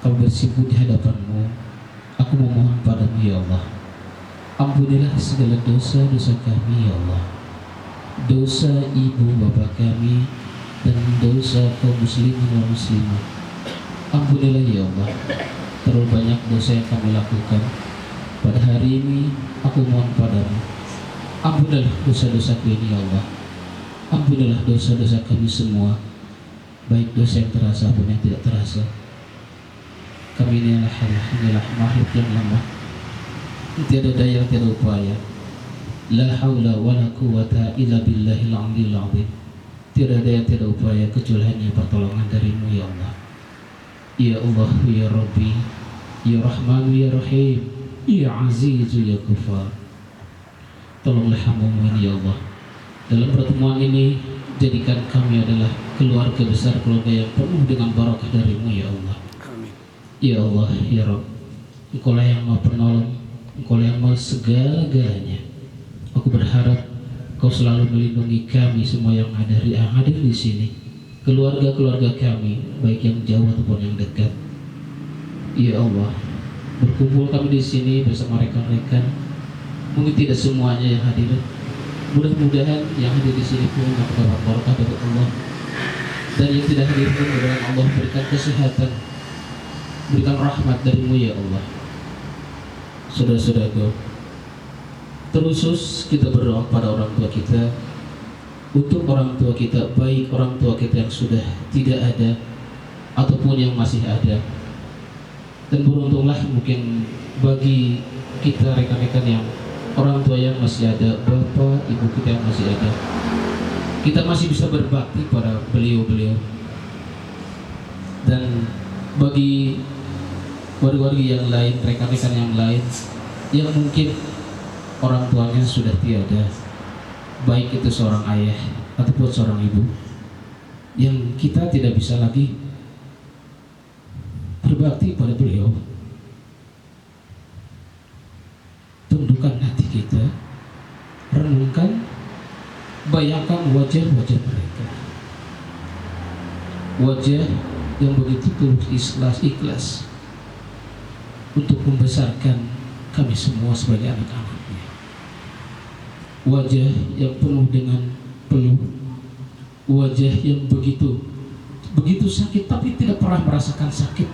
kami bersimpuh di hadapan-Mu. Aku memohon padamu ya Allah, ampunilah segala dosa-dosa kami ya Allah, dosa ibu bapak kami dan dosa kaum muslimin dan muslimat. Ampunilah ya Allah, terlalu banyak dosa yang kami lakukan. Pada hari ini aku mohon padamu, ampunilah dosa-dosa kami ya Allah, ampunilah dosa-dosa kami semua, baik dosa yang terasa maupun yang tidak terasa. Kami ini adalah makhluk yang lemah, tiada daya, tiada upaya. La haula wa la quwata illa billahil aliyil azim. Tiada daya, tiada upaya kecuali hanya pertolongan darimu ya Allah. Ya Allah, ya Rabbi, ya Rahman, ya Rahim, ya Aziz, ya Ghafar. Tolonglah hamba-Mu ini ya Allah. Dalam pertemuan ini, jadikan kami adalah keluarga besar, keluarga yang penuh dengan barakah darimu ya Allah. Ya Allah, ya Rabb, Engkau lah yang Maha Penolong, Engkau lah yang Maha segala-galanya. Aku berharap Kau selalu melindungi kami semua yang hadir di sini, keluarga-keluarga kami, baik yang jauh ataupun yang dekat. Ya Allah, berkumpul kami di sini bersama rekan-rekan, mungkin tidak semuanya yang hadir. Mudah-mudahan yang hadir di sini pun mendapat berkah dari Allah, dan yang tidak hadir pun mudah-mudahan Allah berikan kesehatan, berikan rahmat darimu ya Allah. Saudara-saudaraku, terkhusus kita berdoa pada orang tua kita, untuk orang tua kita, baik orang tua kita yang sudah tidak ada ataupun yang masih ada. Dan beruntunglah mungkin bagi kita rekan-rekan yang orang tua yang masih ada, bapak ibu kita yang masih ada, kita masih bisa berbakti pada beliau-beliau. Dan bagi warga-warga yang lain, rekan-rekan yang lain yang mungkin orang tuanya sudah tiada, baik itu seorang ayah ataupun seorang ibu, yang kita tidak bisa lagi berbakti pada beliau, tundukkan hati kita, renungkan, bayangkan wajah-wajah mereka, wajah yang begitu tulus, ikhlas untuk membesarkan kami semua sebagai anak-anaknya. Wajah yang penuh dengan peluh, wajah yang begitu sakit tapi tidak pernah merasakan sakit.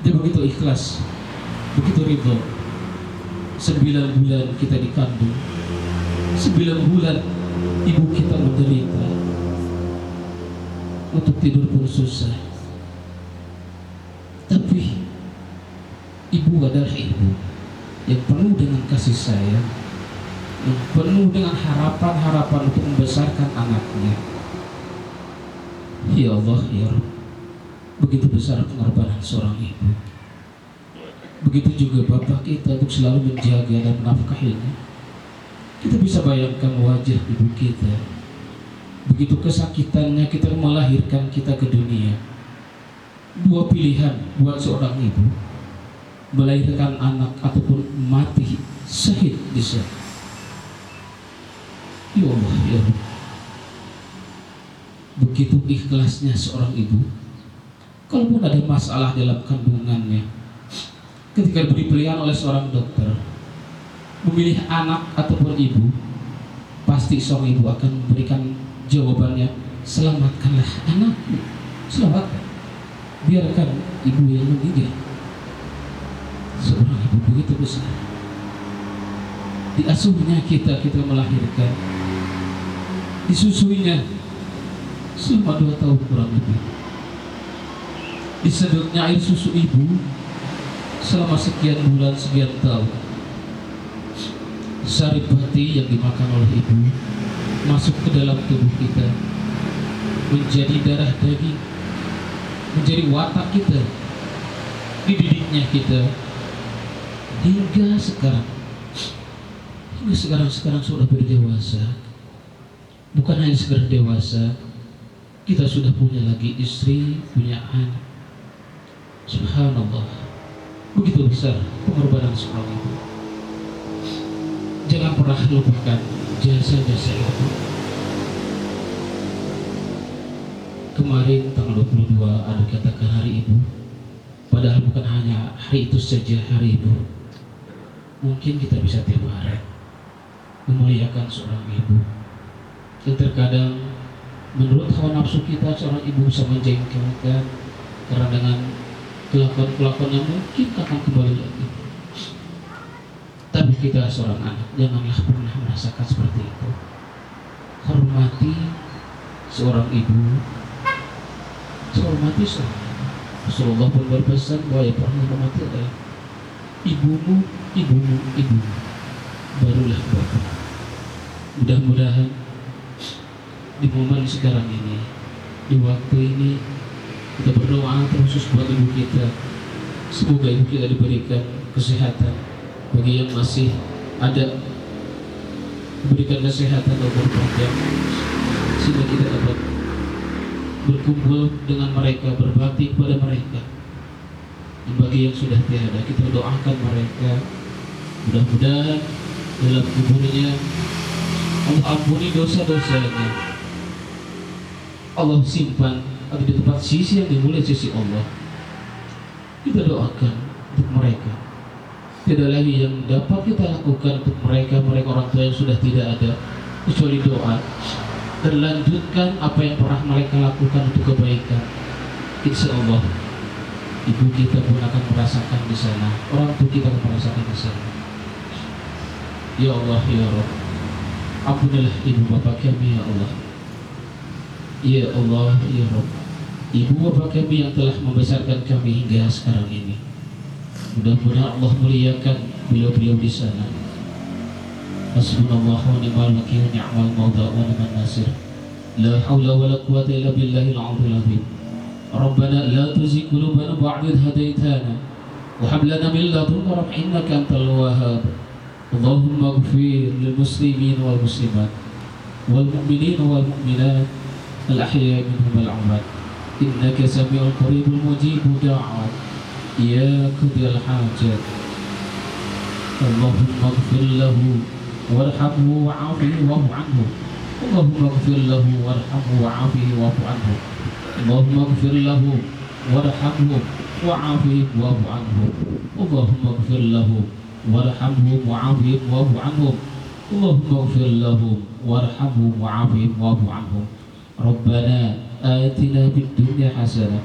Dia begitu ikhlas, begitu ridho. 9 bulan kita dikandung, 9 bulan ibu kita menderita, untuk tidur pun susah. Tapi ibu adalah ibu yang penuh dengan kasih sayang, yang penuh dengan harapan-harapan untuk membesarkan anaknya. Ya Allah, ya Rabb, begitu besar pengorbanan seorang ibu. Begitu juga bapak kita untuk selalu menjaga dan menafkahinya. Kita bisa bayangkan wajah ibu kita, begitu kesakitannya kita melahirkan kita ke dunia. 2 pilihan buat seorang ibu, melahirkan anak ataupun mati syahid di sana. Ya Allah, ya Allah, begitu ikhlasnya seorang ibu. Kalaupun ada masalah dalam kandungannya, ketika diberi pilihan oleh seorang dokter memilih anak ataupun ibu, pasti seorang ibu akan memberikan jawabannya, selamatkanlah anakmu, selamatkan, biarkan ibu yang meninggal. Seorang ibu begitu besar, diasuhnya kita melahirkan, disusuinya selama 2 tahun kurang lebih, disedotnya air susu ibu selama sekian bulan, sekian tahun. Saripati yang dimakan oleh ibu masuk ke dalam tubuh kita, menjadi darah daging, menjadi watak kita, dididiknya kita hingga sekarang sudah berdewasa. Bukan hanya sekedar dewasa, kita sudah punya lagi istri, punya anak. Subhanallah, begitu besar pengorbanan seorang ibu. Jangan pernah lupakan jasa-jasa ibu. Kemarin tanggal 22 ada katakan hari ibu. hari itu saja, hari ibu, mungkin kita bisa tiap hari memuliakan seorang ibu. Dan terkadang menurut hawa nafsu kita seorang ibu bisa menjengkelkan karena dengan kelakuan-kelakuan yang mungkin akan kembali lagi. Tapi kita seorang anak janganlah pernah merasakan seperti itu. Hormati seorang ibu, hormati seorang ibu. Rasulullah pun berpesan bahwa yang paling hormati adalah ibumu, ibumu, ibumu, barulah bapak. Mudah-mudahan di momen sekarang ini, di waktu ini, kita berdoa terkhusus buat ibu kita. Semoga ibu kita diberikan kesehatan. Bagi yang masih ada, berikan kesehatan dan berpanjang sehingga kita dapat berkumpul dengan mereka, berbakti kepada mereka. Dan bagi yang sudah tiada, kita doakan mereka. Mudah-mudahan dalam kuburnya Allah ampuni dosa-dosanya, Allah simpan atau di tempat sisi yang dimulai sisi Allah. Kita doakan untuk mereka. Tidak lagi yang dapat kita lakukan untuk mereka orang tua yang sudah tidak ada kecuali doa dan lanjutkan apa yang pernah mereka lakukan untuk kebaikan. Insya Allah ibu kita pun akan merasakan di sana, orang tua kita akan merasakan di sana. Ya Allah, ya Rabb, ampunilah ibu bapak kami, ya Allah. Ya Allah, ya Rabb, ibu bapak kami yang telah membesarkan kami hingga sekarang ini, mudah-mudahan Allah muliakan beliau-beliau di sana. Hasbunallah wa ni'mal wakil, ni'mal maula wa ni'man nasir. La haula wa la quwwata illa billahil aliyyil azim. Rabbana la tuzigh qulubana ba'da idh hadaytana wa hab lana min ladunka rahmatan innaka antal wahhab. Allahumma ighfir lil muslimin wal muslimat wal mu'minin wal mu'minat al ahya'i minhum wal amwat. Innaka sami'ul qaribul mujibud da'wat. Ya qadil hajat. Allahumma ighfir lahu warhamhu wa'afihi wa'fu anhu. Allahumma ighfir lahu warhamhu wa'afihi wa'fu anhu. Allahumma ighfir lahu warhamhu wa'afihi wa'fu anhu. Allahumma ighfir lahu warhamhu wa'afihi wa'fu anhu. Allahumma ighfir lahu warhamhu wa'afihi wa'fu anhu. Rabbana atina fid dunya hasanah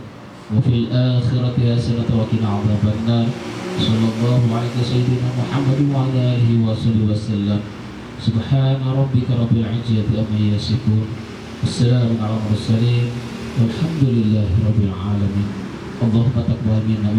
wa fil akhirati hasanah wa qina adzabannar. Sallallahu alaihi wasallam Muhammad wa ala alihi wa sahbihi wasallam. Subhana rabbika rabbil izzati amma yasifun. Wassalamu ala mursalin walhamdulillahi rabbil alamin. Allahumma taqabbal minna